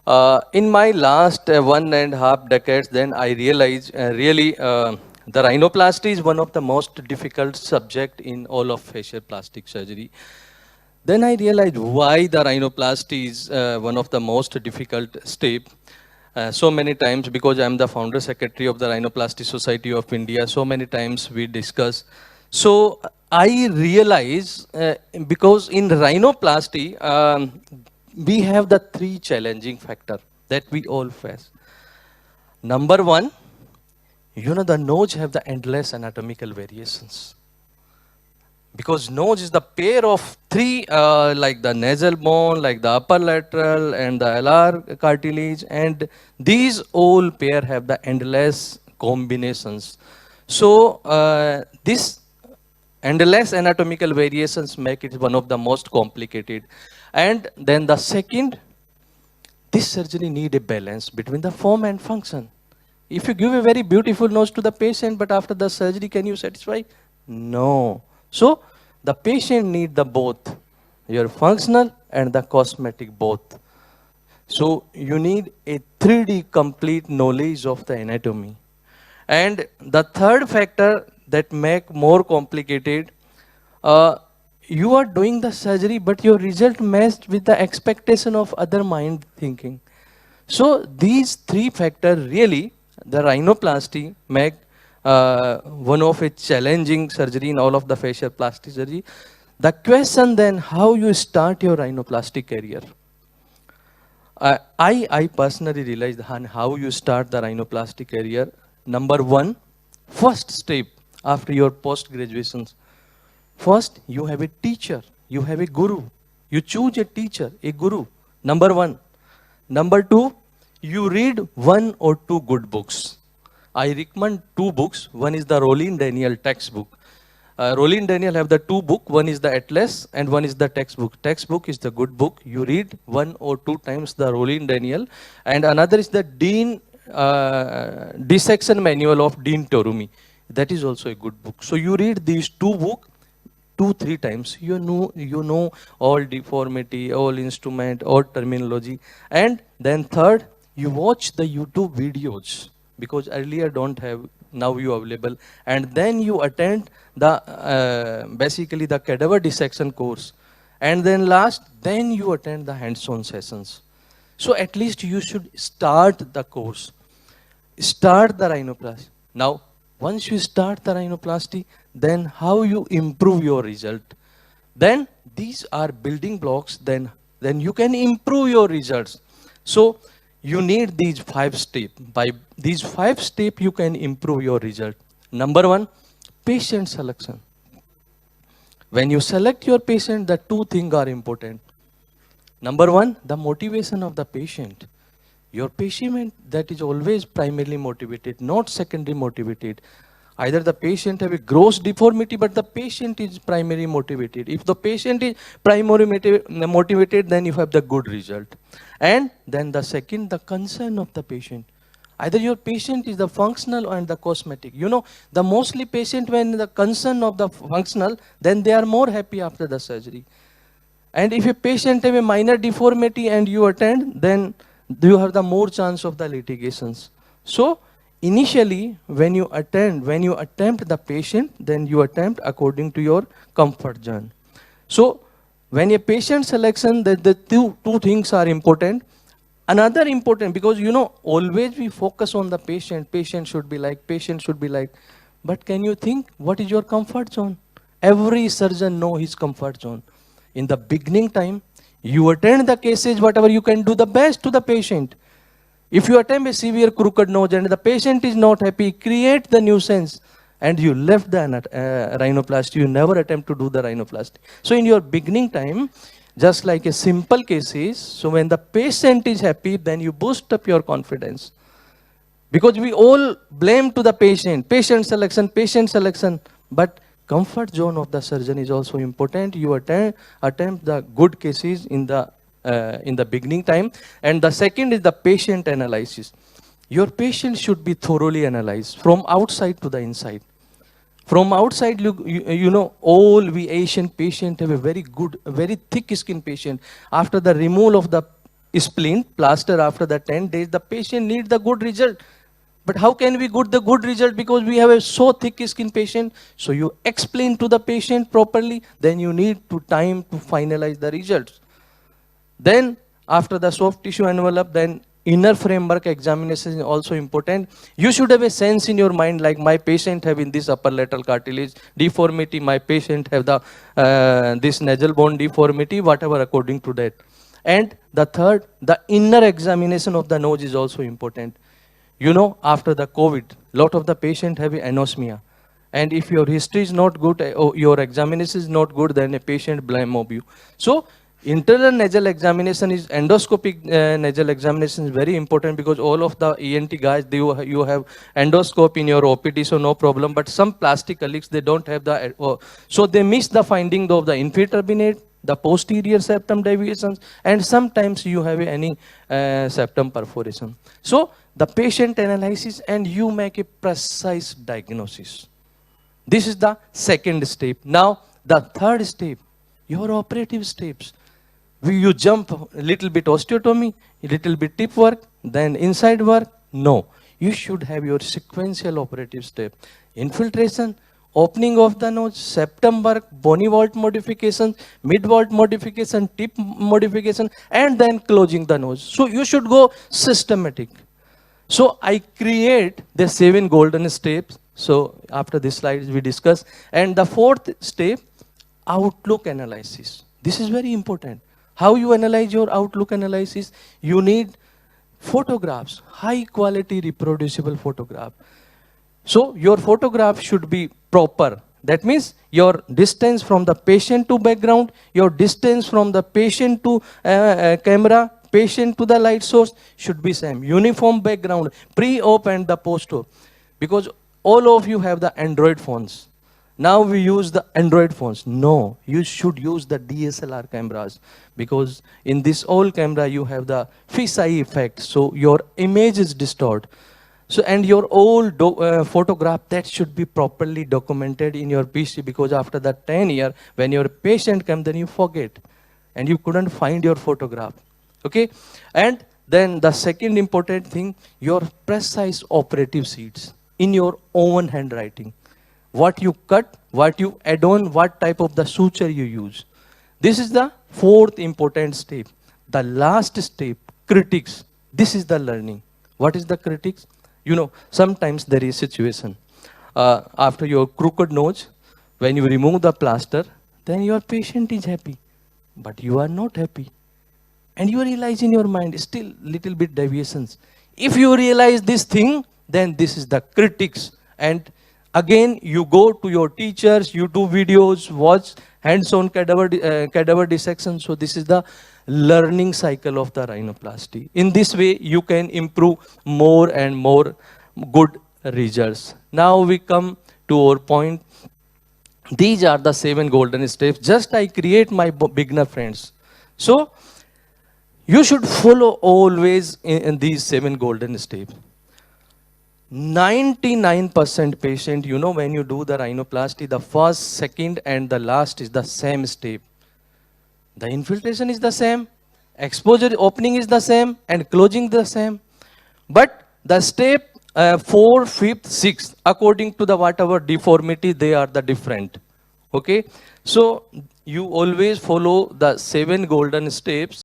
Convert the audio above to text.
In my last 1.5 decades, then I realized the rhinoplasty is one of the most difficult subject in all of facial plastic surgery. Then I realized why the rhinoplasty is one of the most difficult step. So many times, because I am the founder secretary of the Rhinoplasty Society of India, so many times we discuss. So I realize because in rhinoplasty, we have the three challenging factor that we all face. Number one, the nose have the endless anatomical variations, because nose is the pair of three, like the nasal bone, like the upper lateral and the alar cartilage, and these all pair have the endless combinations. So this endless anatomical variations make it one of the most complicated. And then the second, this surgery need a balance between the form and function. If you give a very beautiful nose to the patient, but after the surgery, can you satisfy? No. So the patient need the both, your functional and the cosmetic both. So you need a 3D complete knowledge of the anatomy. And the third factor that make more complicated, uh, you are doing the surgery, but your result matched with the expectation of other mind thinking. So these three factors really, the rhinoplasty make one of a challenging surgery in all of the facial plastic surgery. The question then, how you start your rhinoplasty career? I personally realized how you start the rhinoplasty career. Number one, first step after your post graduations. First, you have a teacher, you have a guru. You choose a teacher, a guru. Number one. Number two, you read one or two good books. I recommend two books. One is the Rollin Daniel textbook. Rollin Daniel have the two book. One is the Atlas and one is the textbook. Textbook is the good book. You read one or two times the Rollin Daniel, and another is the dissection manual of Dean Torumi. That is also a good book. So you read these two books 2-3 times. You know all deformity, all instrument, all terminology. And then third, you watch the YouTube videos, because earlier don't have, now you available. And then you attend the basically the cadaver dissection course. And then last, then you attend the hands-on sessions. So at least you should start the course, start the rhinoplasty. Now, once you start the rhinoplasty, then how you improve your result. Then these are building blocks, then you can improve your results. So you need these 5 steps. By these 5 steps, you can improve your result. Number one, patient selection. When you select your patient, the two things are important. Number one, the motivation of the patient. Your patient that is always primarily motivated, not secondary motivated. Either the patient have a gross deformity, but the patient is primarily motivated. If the patient is primarily motivated, then you have the good result. And then the second, the concern of the patient. Either your patient is the functional and the cosmetic. The mostly patient, when the concern of the functional, then they are more happy after the surgery. And if a patient have a minor deformity and you attend, then you have the more chance of the litigations. So initially, when you attempt the patient, then you attempt according to your comfort zone. So when a patient selection, the two things are important. Another important, because always we focus on the patient should be like. But can you think what is your comfort zone? Every surgeon know his comfort zone. In the beginning time, you attend the cases, whatever you can do the best to the patient. If you attempt a severe crooked nose and the patient is not happy, create the nuisance, and you left the rhinoplasty, you never attempt to do the rhinoplasty. So in your beginning time, just like a simple cases, so when the patient is happy, then you boost up your confidence. Because we all blame to the patient selection, but comfort zone of the surgeon is also important. You attempt the good cases in the beginning time. And the second is the patient analysis. Your patient should be thoroughly analyzed from outside to the inside. From outside, all we Asian patient have a very good, very thick skin patient. After the removal of the splint, plaster after the 10 days, the patient needs the good result. But how can we get the good result? Because we have a so thick skin patient. So you explain to the patient properly, then you need to time to finalize the results. Then after the soft tissue envelope, then inner framework examination is also important. You should have a sense in your mind, like my patient have in this upper lateral cartilage deformity, my patient have the this nasal bone deformity, whatever according to that. And the third, the inner examination of the nose is also important. You know, after the COVID, lot of the patient have anosmia. And if your history is not good, or your examination is not good, then a patient blame of you. So internal nasal examination is endoscopic nasal examination is very important, because all of the ENT guys, you have endoscope in your OPD, so no problem. But some plastic colleagues, they don't have the, so they miss the finding of the intraturbinate, the posterior septum deviations, and sometimes you have any septum perforation. So the patient analysis and you make a precise diagnosis. This is the second step. Now, the third step, your operative steps. You jump a little bit osteotomy, a little bit tip work, then inside work. No, you should have your sequential operative step. Infiltration, opening of the nose, septum work, bony vault modification, mid vault modification, tip modification, and then closing the nose. So you should go systematic. So I create the 7 golden steps. So after this slide we discuss. And the fourth step, outlook analysis. This is very important. How you analyze your outlook analysis? You need photographs, high quality reproducible photograph. So your photograph should be proper. That means your distance from the patient to background, your distance from the patient to camera, patient to the light source should be same. Uniform background, pre-op and the post-op. Because all of you have the Android phones. Now we use the Android phones. No, you should use the DSLR cameras, because in this old camera you have the fisheye effect. So your image is distorted. So, and your old photograph, that should be properly documented in your PC, because after that 10 years, when your patient comes, then you forget and you couldn't find your photograph. Okay? And then the second important thing, your precise operative sheets in your own handwriting. What you cut, what you add on, what type of the suture you use. This is the fourth important step. The last step, critics. This is the learning. What is the critics? You know, sometimes there is situation. After your crooked nose, when you remove the plaster, then your patient is happy. But you are not happy. And you realize in your mind, still little bit deviations. If you realize this thing, then this is the critics. And again, you go to your teachers, you do videos, watch hands-on cadaver dissection. So this is the learning cycle of the rhinoplasty. In this way, you can improve more and more good results. Now we come to our point. These are the 7 golden steps. Just I create my beginner friends. So you should follow always in these 7 golden steps. 99% patient, you know, when you do the rhinoplasty, the first, second, and the last is the same step. The infiltration is the same, exposure opening is the same, and closing the same. But the step 4, 5th, 6th, according to the whatever deformity, they are the different. Okay? So you always follow the 7 golden steps.